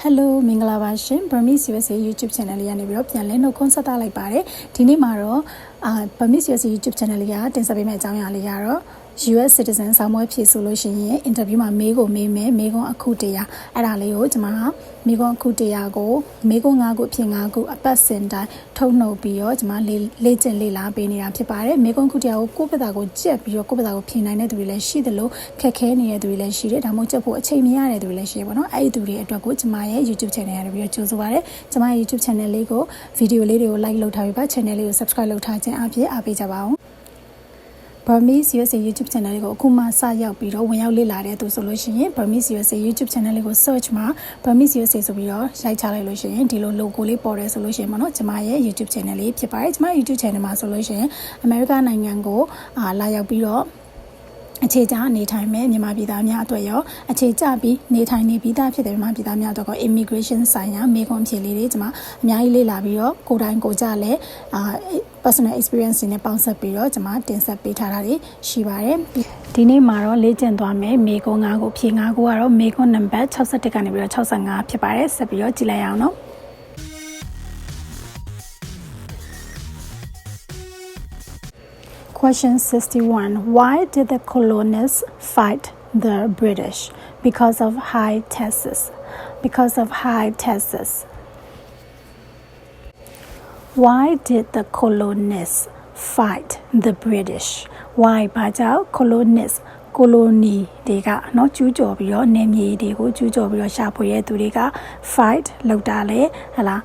Hello, Mingala Bashin, Burmese USA YouTube channel ရနေပြီးတော့ပြန်လင်းလို့ခွန်းဆက်တာလိုက်ပါတယ်ဒီနေ့မှာတော့Burmese USA YouTube channel လေးကတင်ဆက်ပေးမယ့်အကြောင်းအရာလေးကတော့ US citizen ဆောင်းမွေးဖြစ်ဆိုလို့ရှိရင် interview မှာမေးခွန်းမေးမယ်မေးခွန်းအခုတရာအဲ့ဒါလေးကိုကျွန်မမေးခွန်းအခုတရာကိုမေးခွန်း5ခုအဖြစ်5ခုအပတ်စဉ်တိုင်းထုတ်နှုတ်ပြီးတော့ကျွန်မလေ့ကျင့်လေ့လာပေးနေတာဖြစ်ပါတယ်မေးခွန်းအခုတရာကိုကိုယ့်ဘက်သားကိုကြက်ပြီးတော့ကိုယ့်ဘက်သားကိုဖြေနိုင်တဲ့သူတွေလည်းရှိသလိုခက်ခဲနေတဲ့သူတွေလည်းရှိတယ်ဒါမှမဟုတ်ကြက်ဖို့အချိန်မရတဲ့သူတွေလည်းရှိတယ်ပေါ့နော်အဲ့ဒီသူတွေအတွက်ကိုကျွန်မရဲ့ YouTube channel ရပြီးတော့ကြိုးစားပါတယ်ကျွန်မရဲ့ YouTube channel လေးကိုဗီဒီယိုလေးတွေကို like လုပ်ထားပြီးပါ channel လေးကို subscribe လုပ်ထားခြင်းအပြင်အားပေးကြပါအောင်Burmese USA YouTube channel လေးကိုအခုမှစရောက်ပြီးတော့ဝင်ရောက်လေ့လာတဲ့သူဆိုလို့ရှိရင် Burmese USA YouTube channel လေးကို search မှာ Burmese USA ဆိုပြီးတော့ရိုက်ချလိုက်လို့ရှိရင်ဒီလို logo လေးပေါ်တယ်ဆိုလို့ရှိရင်ပေါ့နော်ကျွန်မရဲ့ YouTube channel လေးဖြစ်ပါတယ်ကျွန်မ YouTube channel မှာဆိုလို့ရှိရင် America နိုင်ငံကိုလာရောက်ပြီးတော့အခြေကျနေထိုင်မဲ့မြန်မာပြည်သားများအတွက်ရောအခြေကျပြီးနေထိုင်နေပြီးသားဖြစ်တဲ့မြန်မာပြည်သားများအတွက်ก็ immigration ဆိုင်ရာမေးခွန်းဖြေလေးတွေကျွန်မအများကြီးလေ့လာပြီးတော့ကိုယ်တိုင်ကိုယ်ကျလဲpersonal experience တွေနဲ့ပေါင်းစပ်ပြီးတော့ကျွန်မတင်ဆက်ပေးထားတာတွေရှိပါတယ်ဒီနေ့မှာတော့လေ့ကျင့်သွားမယ်မေးခွန်း5ခုဖြေ5ခုကတော့မေးခွန်းနံပါတ်61ကနေပြီးတော့65ဖြစ်ပါတယ်ဆက်ပြီးတော့ကြည့်လိုက်အောင်နော်Question 61. Why did the colonists fight the British? Because of high taxes. Because of high taxes. Why did the colonists fight the British? Why ဘာကြောင့် colonists colony တွေကเนาะကျူးကျော်ပြီးတော့နေမြေတွေကိုကျူးကျော်ပြီးတော့ရှာဖွေတဲ့သူတွေက fight လုပ်တာလေဟလာ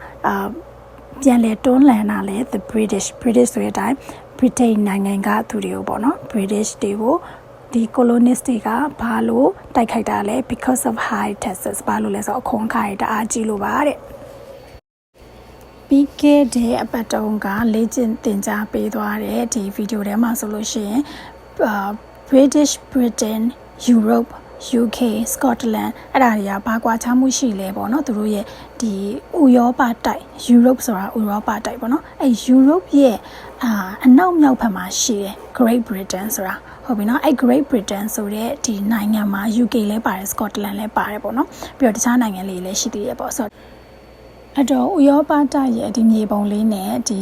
ပြန်လဲတွန်းလှန်တာလေ the British ဆိုတဲ့အတိုင်းBritain နိုင်ငံကသူတွေကိုပေါ့နော် British တွေကိုဒီ colonist တွေကဘာလို့တိုက်ခိုက်တာလဲ because of high taxes ဘာလို့လဲဆိုတော့အခွန်အခါတွေတအားကြီးလို့ပါတဲ့ပြီးခဲ့တဲ့အပတ်တုန်းကလေ့ကျင့်သင်ကြားပေးသွားတဲ့ဒီဗီဒီယိုထဲမှာဆိုလို့ရှိရင်British Britain Europe UK Scotland အဲ့ဒါတွေကဘာကွာခြားမှုရှိလဲပေါ့နော်သူတို့ရဲ့ဒီဥရောပတိုက် Europe ဆိုတာဥရောပတိုက်ပေါ့နော်အဲ့ Europe ရဲ့အနောက်မြောက်ဘက်မှာရှိတယ် Great Britain ဆိုတာဟုတ်ပြီနော်အဲ့ Great Britain ဆိုတဲ့ဒီနိုင်ငံမှာ UK လည်းပါတယ် Scotland လည်းပါတယ်ပေါ့နော်ပြီးတော့တခြားနိုင်ငံလေးလည်းရှိသေးတယ်ပေါ့ဆိုအဲ့တော့ဥရောပတိုက်ရဲ့ဒီမြေပုံလေးနဲ့ဒီ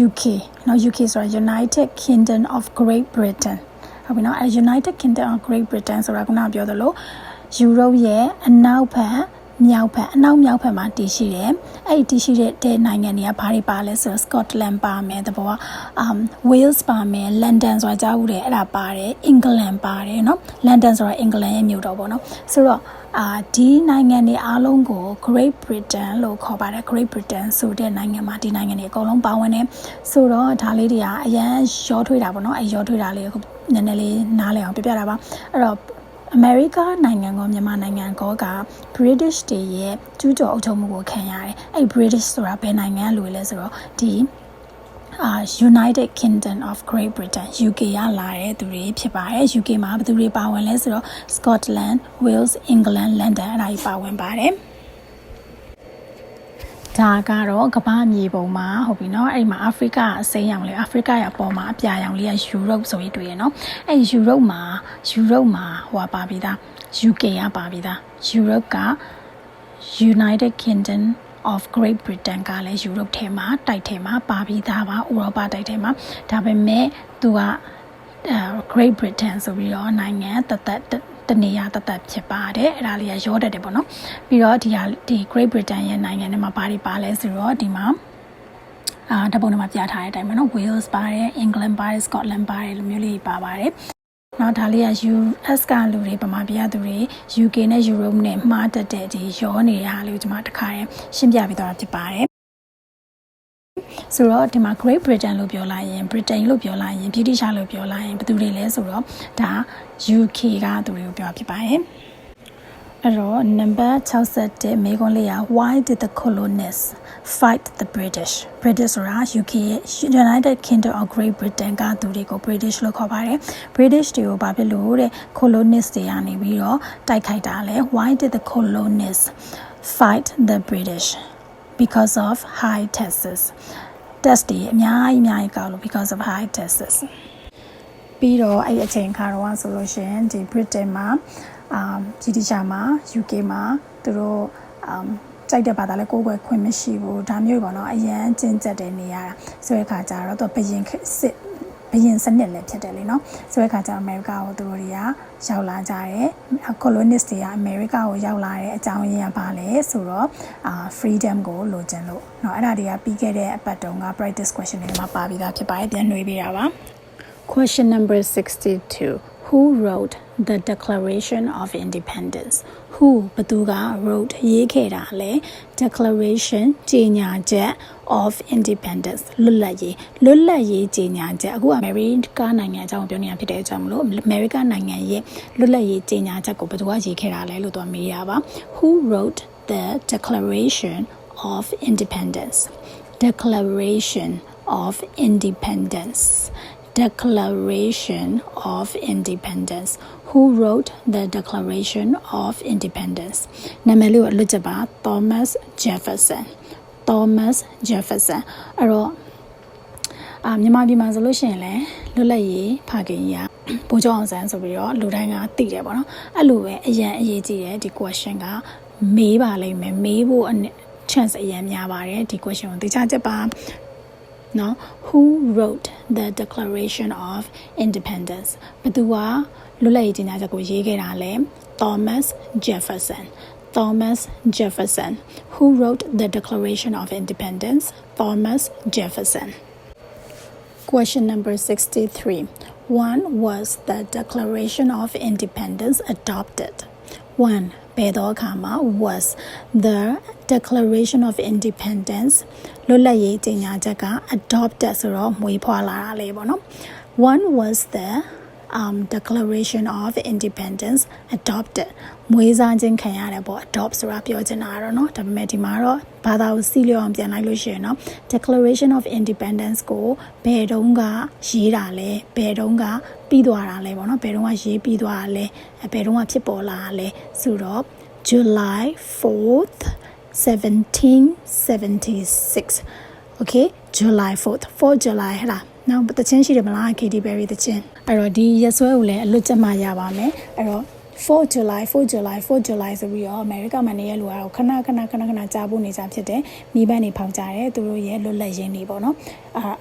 UK နော် UK ဆိုတာ United Kingdom of Great Britainဟုတ်ပြီနော်အဲ United Kingdom of Great Britain ဆိုတာကပြောသလို Europe ရဲ့အနောက်ဘက်မြောက်ဘက်အနောက်မြောက်ဘက်မှာတည်ရှိတယ်အဲ့ဒီတည်ရှိတဲ့နိုင်ငံတွေကဘာတွေပါလဲဆိုတော့ Scotland ပါမယ်တဘောWales ပါမယ် London ဆိုတာကြားဦးတယ်အဲ့ဒါပါတယ် England ပါတယ်เนาะ London ဆိုတာ England ရဲ့မြို့တော်ပေါ့เนาะဆိုတော့ဒီနိုင်ငံတွေအားလုံးကို Great Britain လို့ခေါ်ပါတယ် Great Britain ဆိုတဲ့နိုင်ငံမှာဒီနိုင်ငံတွေအကုန်လုံးပါဝင်တယ်ဆိုတော့ဒါလေးတွေကအရန်ရောထွေးတာပေါ့เนาะအဲရောထွေးတာလေးကိုနည်းနည်းလေးနားလည်အောင်ပြပြတာပါအဲ့တော့America နိုင်ငံကမြန်မာနိုင်ငံက British တွေရဲ့ကျူးကျော်အုပ်ချုပ်မှုကိုခံရတယ်။အဲ့ British ဆိုတာဘယ်နိုင်ငံလို့လဲဆိုတော့ဒီ United Kingdom of Great Britain UK ရလာတဲ့သူတွေဖြစ်ပါတယ်။ UK မှာဘယ်သူတွေပါဝင်လဲဆိုတော့ Scotland, Wales, England, London အဲ့ဒါတွေပါဝင်ပါတယ်။ဒါကတော့ကမ္ဘာမြေပုံမှာဟုတ်ပြီနော်အဲ့မှာအာဖရိကအစိမ်းရောင်လေးအာဖရိကရဲ့အပေါ်မှာအပြာရောင်လေးက Europe ဆိုပြီးတွေ့ရနော်အဲ့ Europe မှာဟိုပါပြီးသား UK ကပါပြီးသား Europe က United Kingdom of Great Britain ကလည်း Europe ထဲမှာတိုက်ထဲမှာပါပြီးသားပါဥရောပတိုက်ထဲမှာဒါပေမဲ့သူကGreat Britain ဆိုပြီးတော့နိုင်ငံတနေရာတသက်ဖြစ်ပါတယ်အဲ့ဒါလေးကရောတတ်တယ်ပေါ့နော်ပြီးတော့ဒီ Great Britain ရဲ့နိုင်ငံထဲမှာဘာတွေပါလဲဆိုတော့ဒီမှာဓာတ်ပုံထဲမှာပြထားတဲ့အတိုင်းပဲနော် Wales ပါတယ် England ပါတယ် Scotland ပါတယ်လိုမျိုးလေးပါပါတယ်နောက်ဒါလေးက US ကလူတွေဗမာပြည်ကသူတွေ UK နဲ့ Europe နဲ့မှားတက်တဲ့ဒီရောနေတဲ့ဟာလေးကိုကျွန်မတစ်ခါတည်းရှင်းပြပေးသွားတာဖြစ်ပါတယ်ဆိုတော့ဒီမှာ Great Britain လို့ပြောလိုက်ရင် Britain လို့ပြောလိုက်ရင် British လို့ပြောလိုက်ရင်ဘယ်သူတွေလဲဆိုတော့ဒါ UK ကသူတွေကိုပြောဖြစ်ပါတယ်အဲ့တော့ number 61မေးခွန်းလေးက Why did the colonists fight the British ဆိုတာ UK United Kingdom of Great Britain ကသူတွေကို British လို့ခေါ်ပါတယ် British တွေကိုဘာဖြစ်လို့တဲ့ colonists တွေကနေပြီးတော့တိုက်ခိုက်တာလဲ Why did the colonists fight the British because of high taxes tax တွေအများကြီးကောက်လို့ because of high taxes ပြီးတော့အဲ့အချိန်ခါတော့ဆိုလို့ရှိရင်ဒီ Britain မှာGDP မှာ UK မှာသူတို့ ကြိုက်တဲ့ဘာသာလဲကိုယ်ွယ်ခွင့်မရှိဘူးဒါမျိုးပေါ့နော်အရန်ကျင့်ကြက်တဲ့နေရတာဆိုတဲ့ခါကျတော့သူဘယင်စနစ်လည်းဖြစ်တယ်လေနော်ဆိုတဲ့ခါကျတော့အမေရိကကိုသူတို့တွေကရောက်လာကြတယ် colonist တွေကအမေရိကကိုရောက်လာတဲ့အကြောင်းရင်းကဘာလဲဆိုတော့ freedom ကိုလိုချင်လို့เนาะအဲ့ဒါတွေကပြီးခဲ့တဲ့အပတ်တုန်းက practice question တွေမှာပါပြီးသားဖြစ်ပါတယ်ပြန်နှွေးပေးတာပါ Question number 62 Who wrote the Declaration of Independence? Who ဘသူက wrote ရေးခဲ့တာလဲ Declaration ကြေညာချက် of Independence လွတ်လပ်ရေးကြေညာချက်အခုအမေရိကနိုင်ငံအကြောင်းပြောနေတာဖြစ်တဲ့အကြောင်းမလို့အမေရိကနိုင်ငံရဲ့လွတ်လပ်ရေးကြေညာချက်ကိုဘသူကရေးခဲ့တာလဲလို့တော့မေးရပါ Who wrote the Declaration of Independence? Declaration of Independence Declaration of Independence. Who wrote the Declaration of Independence? နာမည်လေးကိုလွတ်ကြပါ Thomas Jefferson.အဲ့တော့မြန်မာပြည်မှာဆိုလို့ရှိရင်လည်းလွတ်လပ်ရေးဖခင်ကြီးကဗိုလ်ချုပ်အောင်ဆန်းဆိုပြီးတော့လူတိုင်းကသိတယ်ပေါ့နော်အဲ့လိုပဲအရန်အရေးကြီးတယ်ဒီ question ကမေးပါလိမ့်မယ်မေးဖို့ chance အရန်များပါတယ်ဒီ question ကိုသိချချက်ပါ No, who wrote the Declaration of Independence? ဘသူကလွတ်လပ်ရေးကြေညာချက်ကိုရေးခဲ့တာလဲ Thomas Jefferson. Who wrote the Declaration of Independence? Thomas Jefferson. Question number 63. When was the Declaration of Independence adopted? 1. ဘယ်တော့အခါမှာ was the Declaration of Independence လွတ်လပ်ရေးကြေညာချက်က adopted ဆိုတော့မွေးဖွားလာတာလေပေါ့နော် When was the Declaration of Independence adopted မွေးစားခြင်းခံရတယ်ပေါ့ adopt ဆိုတာပြောချင်တာတော့เนาะဒါပေမဲ့ဒီမှာတော့ဘာသာကိုစီးလျော်အောင်ပြန်လိုက်လို့ရှိရင်เนาะ Declaration of Independence ကိုဘယ်တုန်းကရေးတာလဲဘယ်တုန်းကပြီးသွားတာလဲပေါ့เนาะဘယ်တုန်းကရေးပြီးသွားတာလဲဘယ်တုန်းကဖြစ်ပေါ်လာတာလဲဆိုတော့ July 4th 1776 Okay July 4th July ဟလားနောက်တချင်းရှိတယ်မလား Katy Perry တချင်းအဲ့တော့ဒီရက်စွဲကိုလည်းအလွတ်ကျမှရပါမယ်အဲ့တော့4 July ဆိုပြီးတော့အမေရိကမှာနေရလူကတော့ခဏကြားဖို့နေကြဖြစ်တယ်မိဘနေဖောက်ကြတယ်သူတို့ရဲ့လွတ်လပ်ရေးနေ့ပေါ့နော်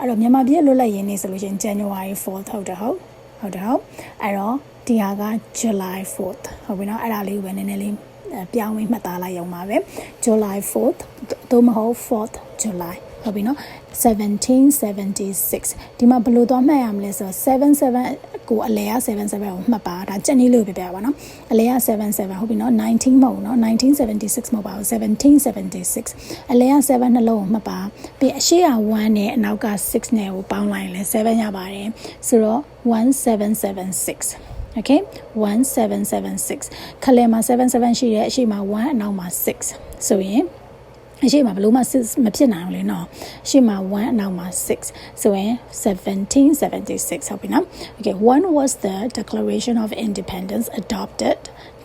အဲ့တော့မြန်မာပြည်လွတ်လပ်ရေးနေ့ဆိုလို့ရှိရင် January 4th ဟုတ်တယ်အဲ့တော့ဒီဟာက July 4th ဟုတ်ပြီနော်အဲ့ဒါလေးကိုပဲနည်းနည်းလေးပြောင်းပြီးမှတ်သားလိုက်အောင်ပါပဲ July 4th သို့မဟုတ် 4th July ဟုတ်ပြီနော်1776ဒီမှာဘယ်လိုသွားမှတ်ရမလဲဆိုတော့77ကိုအလဲက77ကိုမှတ်ပါဒါကြက်နေလို့ပြပြပါနော်အလဲက77ဟုတ်ပြီနော်19မဟုတ်နော်1976မဟုတ်ပါဘူး1776အလဲက7နှလုံးကိုမှတ်ပါပြီးအရှိက1နဲ့အနောက်က6နဲ့ကိုပေါင်းလိုက်ရင်လည်း7ရပါတယ်ဆိုတော့1776 Okay 1776ခလဲမှာ77ရှိတယ်အရှိမှာ1အနောက်မှာ6ဆိုရင်အရှိမှာဘလို့မှ6မဖြစ်နိုင်ဘူးလေနော်အရှိမှာ1အနောက်မှာ6ဆိုရင်1776ဟုတ်ပြီနော် Okay when was the Declaration of Independence adopted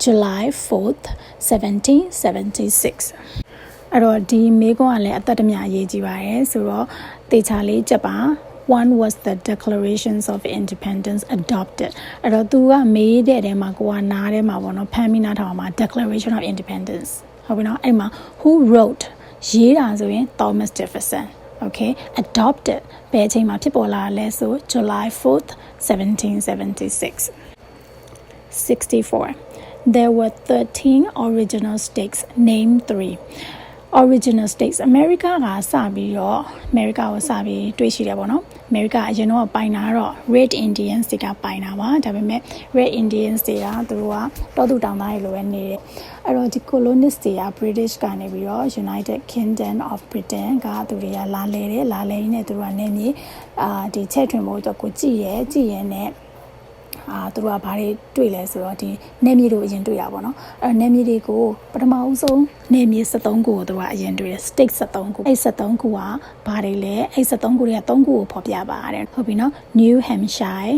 July 4th 1776အဲ့တော့ဒီမေးခွန်းကလည်းအသက်တမျှအရေးကြီးပါတယ်ဆိုတော့တေချာလေးကြက်ပါWhen was the Declarations of Independence adopted? အဲ့တော့သူကမေးတဲ့တဲမှာကိုကနားထဲမှာပေါ့နော်ဖမ်းပြီးနားထောင်မှာ Declaration of Independence ဟုတ်ပြီနော်အဲ့မှာ Who wrote ရေးတာဆိုရင် Thomas Jefferson Okay adopted ဘယ်အချိန်မှာဖြစ်ပေါ်လာလဲဆို July 4th 1776 64 There were 13 original states name 3 Original states America ကစပြီးတော့ America ကိုစပြီးတွေ့ရှိတယ်ပေါ့နော် America အရင်တော့ပိုင်တာတော့ Red Indians တွေကပိုင်တာပါဒါပေမဲ့ Red Indians တွေကသူတို့ကတောသူတောင်သားတွေလိုပဲနေတယ်အဲ့တော့ဒီ colonist တွေက British ကနေပြီးတော့ United Kingdom of Britain ကသူတွေကလာလဲရင်းနဲ့သူတို့ကနေမြေဒီချက်ထွင်ဖို့အတွက်ကိုကြည်ရဲနဲ့သူတို့ကဘာတွေတွေ့လဲဆိုတော့ဒီနယ်မြေတို့အရင်တွေ့တာပေါ့နော်အဲ့နယ်မြေတွေကိုပထမအဆုံးနယ်မြေ73ခုကိုသူကအရင်တွေ့တယ် state 73ခုအဲ့73ခုကဘာတွေလဲအဲ့73ခုတွေက3ခုကိုဖော်ပြပါတယ်ဟုတ်ပြီနော် New Hampshire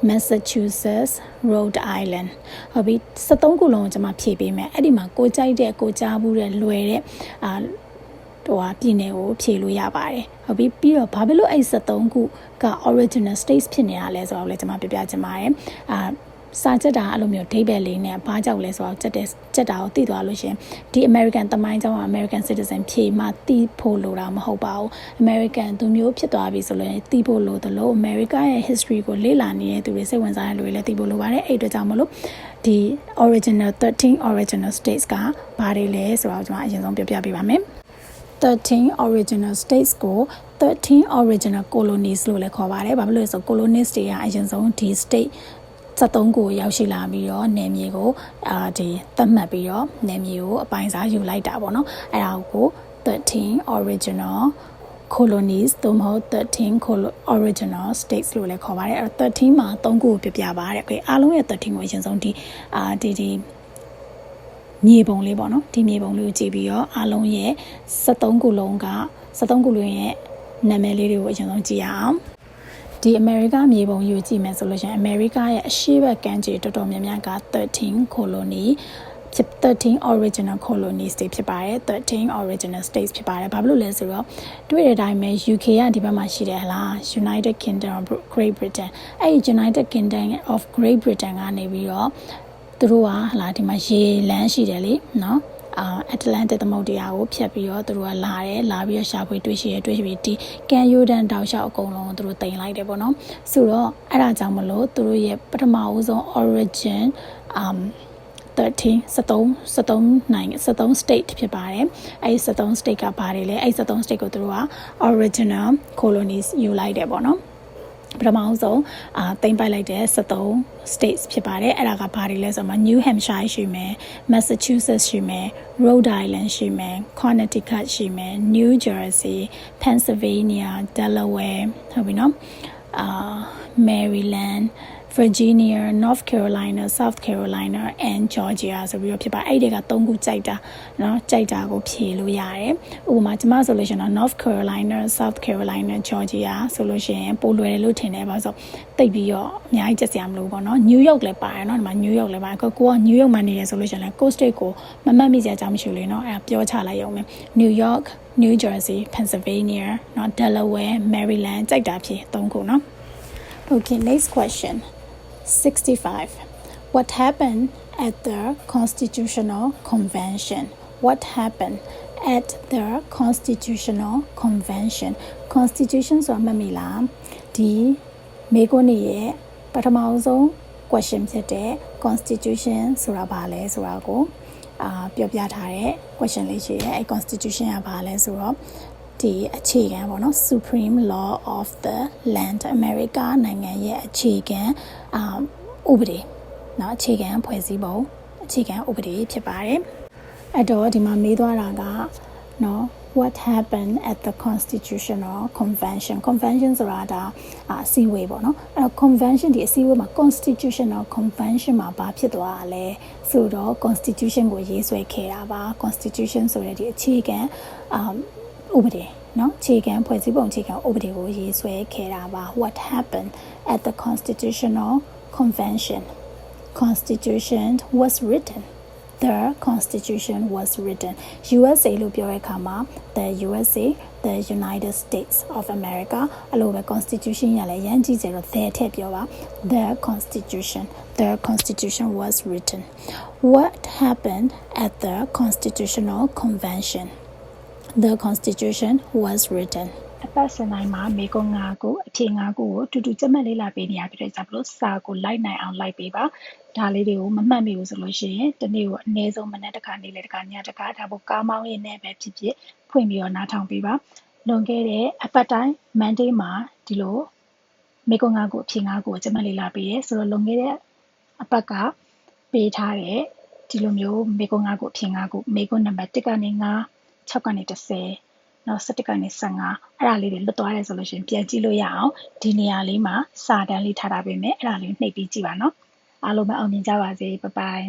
Massachusetts Rhode Island ဟုတ်ပြီ73ခုလုံးကိုကျွန်မဖြည့်ပေးမယ်အဲ့ဒီမှာကိုကြိုက်တဲ့ကိုကြားဘူးတဲ့လွယ်တဲ့ပြည်နယ်ကိုဖြည့်လို့ရပါတယ်ဟုတ်ပြီပြီးတော့ဘာဖြစ်လို့အဲ့73ခုက original states ဖြစ်နေတာလဲဆိုတော့လည်းကျွန်မပြပြချင်ပါတယ် စာချက်တာအဲ့လိုမျိုးဒိဗယ်လေးနဲ့ဘာကြောက်လဲဆိုတော့ချက်တာကိုသိသွားလို့ရှင်ဒီ American တမိုင်းကြောင်းက American citizen ဖြေမှသိဖို့လိုတာမဟုတ်ပါဘူး American သူမျိုးဖြစ်သွားပြီဆိုရင်သိဖို့လိုတယ်လို့ America ရဲ့ history ကိုလေ့လာနေတဲ့သူတွေစိတ်ဝင်စားတဲ့လူတွေလည်းသိဖို့လိုပါတယ်အဲ့အတွက်ကြောင့်မလို့ဒီ original 13 original states ကဘာတွေလဲဆိုတော့ကျွန်မအရင်ဆုံးပြောပြပေးပါမယ်13 original states ကို13 original colonies လို့လည်းခေါ်ပါတယ်။ဘာဖြစ်လို့လဲဆို colonies တွေကအရင်ဆုံးဒီ state 73ကိုရောက်ရှိလာပြီးတော့နယ်မြေကိုဒီသတ်မှတ်ပြီးတော့နယ်မြေကိုအပိုင်းစားယူလိုက်တာပေါ့နော်။အဲ့ဒါကို13 original colonies သို့မဟုတ်13 original states လို့လည်းခေါ်ပါတယ်။အဲ့တော့13မှာ3ခုကိုပြပြပါတဲ့။ Okay အားလုံးရဲ့13ကိုအရင်ဆုံးဒီမြေပုံလေးပေါ့နော်ဒီမြေပုံလေးကိုကြည့်ပြီးတော့အားလုံးရဲ့73ခုလုံးက73ခုလုံးရဲ့နာမည်လေးတွေကိုအရင်ဆုံးကြည့်ရအောင်ဒီအမေရိကမြေပုံယူကြည့်မယ်ဆိုလို့ရှိရင်အမေရိကရဲ့အရှေ့ဘက်ကမ်းခြေတော်တော်များများက13 colony 13 original colonies တွေဖြစ်ပါတယ်13 original states ဖြစ်ပါတယ်ဘာဖြစ်လို့လဲဆိုတော့တွေ့တဲ့အတိုင်းပဲ UK ကဒီဘက်မှာရှိတယ်ဟလား United Kingdom of Great Britain အဲ့ဒီ United Kingdom of Great Britain ကနေပြီးတော့သူတို့ကဟလာဒီမှာရေလမ်းရှိတယ်လေနော်Atlantic သမုဒ္ဒရာကိုဖြတ်ပြီးတော့သူတို့ကလာပြီးတော့ရှာဖွေတွေ့ရှိပြီးဒီကန်ယူဒန်တောက်လျှောက်အကုန်လုံးသူတို့တင်လိုက်တယ်ပေါ့နော်ဆိုတော့အဲ့ဒါကြောင့်မလို့သူတို့ရဲ့ပထမဦးဆုံး origin 73 state ဖြစ်ပါတယ်အဲ့73 state ကဘာတွေလဲအဲ့73 state ကိုသူတို့က original colonies ယူလိုက်တယ်ပေါ့နော်ပထမဆုံးတင်ပိုက်လိုက်တဲ့73 states ဖြစ်ပါတယ်အဲ့ဒါကဘာတွေလဲဆိုတော့ New Hampshire ရှိမယ် Massachusetts ရှိမယ် Rhode Island ရှိမယ် Connecticut ရှိမယ် New Jersey Pennsylvania Delaware ဟုတ်ပြီနော်Maryland Virginia North Carolina South Carolina and Georgia ဆိုပြီးတော့ဖြစ်ပါအဲ့ဒီက3ခုကြိုက်တာเนาะကြိုက်တာကိုဖြေလို့ရတယ်ဥပမာကျမဆိုလို့ရှိရင် North Carolina South Carolina Georgia ဆိုလို့ရှိရင်ပိုလွယ်တယ်လို့ထင်တယ်ပါဆိုတိတ်ပြီးတော့အများကြီးကြက်စရာမလိုဘူးเนาะ New York လည်းပါတယ်เนาะဒီမှာ New York လည်းပါတယ်ကိုက New York မှာနေရဆိုလို့ရှိရင်လည်း Coast State ကိုမမှတ်မိစရာအကြောင်းမရှိဘူးလေเนาะအဲ့ဒါပြောချလိုက်ရုံပဲ New York New Jersey Pennsylvania เนาะ Delaware Maryland ကြိုက်တာဖြေ3ခုเนาะ Okay next question 65. What happened at the Constitutional Convention? What happened at the Constitutional Convention? Constitution ဆိုတာမှတ်မိလားဒီမေကွန်းရဲ့ပထမဆုံး question ဖြစ်တဲ့ Constitution ဆိုတာဘာလဲဆိုတာကိုပြောပြထားတဲ့ question လေးရှိတယ်အဲ Constitution ကဘာလဲဆိုတော့ဒီအခြေခံပေါ့နော် Supreme Law of the Land America နိုင်ငံရဲ့အခြေခံဥပဒေเนาะအခြေခံဖွဲ့စည်းပုံအခြေခံဥပဒေဖြစ်ပါတယ်အဲ့တော့ဒီမှာမေးသွားတာကเนาะ what happened at the Constitutional Convention Convention ဆိုတာဒါအစည်းအဝေးပေါ့နော်အဲ့တော့ Convention ဒီအစည်းအဝေးမှာ Constitutional Convention မှာဘာဖြစ်သွားတာလဲဆိုတော့ Constitution ကိုရေးဆွဲခဲ့တာပါ Constitution ဆိုတဲ့ဒီအခြေခံဥပဒေเนาะအခြေခံဖွဲ့စည်းပုံအခြေခံဥပဒေကိုရေးဆွဲခဲ့တာပါ what happened at the Constitutional Convention Constitution was written the Constitution was written USA လို့ပြောတဲ့အခါမှာ the USA the United States of America အဲ့လိုပဲ Constitution ရလဲရန်ကြီးစေတော့ the ထည့်ပြောပါ the Constitution was written what happened at the Constitutional Convention the Constitution was written အပတ်စဉ်တိုင်းမှာမေကွန်5ခုအဖြေ5ခုကိုတူတူကြက်မှတ်လေ့လာပေးနေရဖြစ်တဲ့ကြောင့်မလို့စာကိုလိုက်နိုင်အောင်လိုက်ပေးပါဒါလေးတွေကိုမမှတ်မိဘူးဆိုလို့ရှိရင်တနေ့ကိုအနည်းဆုံးမနက်တစ်ခါနေ့လေတစ်ခါညတစ်ခါဒါပို့ကားမောင်းရင်းနဲ့ပဲဖြစ်ဖြစ်ဖွင့်ပြီးတော့နားထောင်ပေးပါလွန်ခဲ့တဲ့အပတ်တိုင်း Monday မှာဒီလိုမေကွန်5ခုအဖြေ5ခုကိုကြက်မှတ်လေ့လာပေးရဲဆိုတော့လွန်ခဲ့တဲ့အပတ်ကပေးထားတဲ့ဒီလိုမျိုးမေကွန်5ခုအဖြေ5ခုမေကွန်နံပါတ်1ကနေ9 6ကနေ10နောက်17ကနေ15အဲ့ဒါလေးတွေလွတ်သွားတယ်ဆိုလို့ရှိရင်ပြန်ကြည့်လို့ရအောင်ဒီနေရာလေးမှာစာတန်းလေးထားတာပဲမယ်အဲ့ဒါလေးနှိပ်ပြီးကြည့်ပါနော်အားလုံးပဲအောင်မြင်ကြပါစေဘိုင်ဘိုင်